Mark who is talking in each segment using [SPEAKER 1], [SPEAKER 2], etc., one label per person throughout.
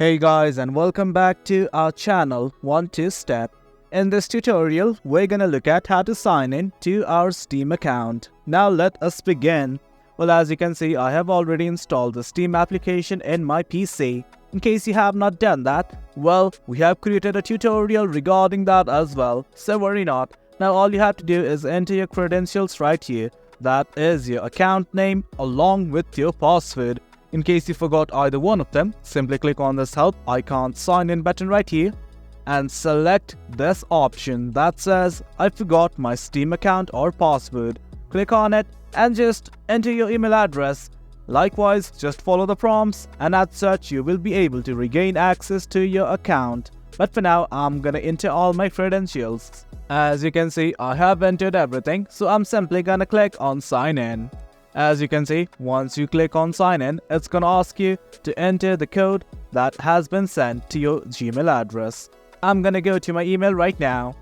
[SPEAKER 1] Hey guys, and welcome back to our channel 1-2-Step. In this tutorial, we're gonna look at how to sign in to our Steam account. Now let us begin. Well, as you can see, I have already installed the Steam application in my PC. In case you have not done that, well, we have created a tutorial regarding that as well, so worry not. Now all you have to do is enter your credentials right here. That is your account name along with your password. In case you forgot either one of them, simply click on this help icon sign in button right here and select this option that says I forgot my Steam account or password. Click on it and just enter your email address. Likewise, just follow the prompts and as such you will be able to regain access to your account. But for now, I'm gonna enter all my credentials. As you can see, I have entered everything, so I'm simply gonna click on sign in. As you can see, once you click on sign in, it's gonna ask you to enter the code that has been sent to your Gmail address. I'm gonna go to my email right now.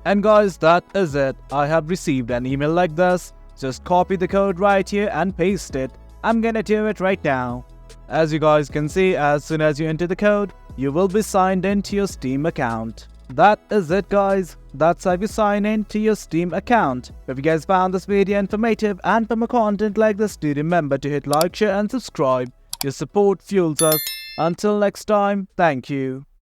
[SPEAKER 1] And guys, that is it. I have received an email like this. Just copy the code right here and paste it. I'm gonna do it right now. As you guys can see, as soon as you enter the code, you will be signed into your Steam account. That is it guys, that's how you sign in to your Steam account. If you guys found this video informative and for more content like this, do remember to hit like, share and subscribe. Your support fuels us. Until next time, thank you.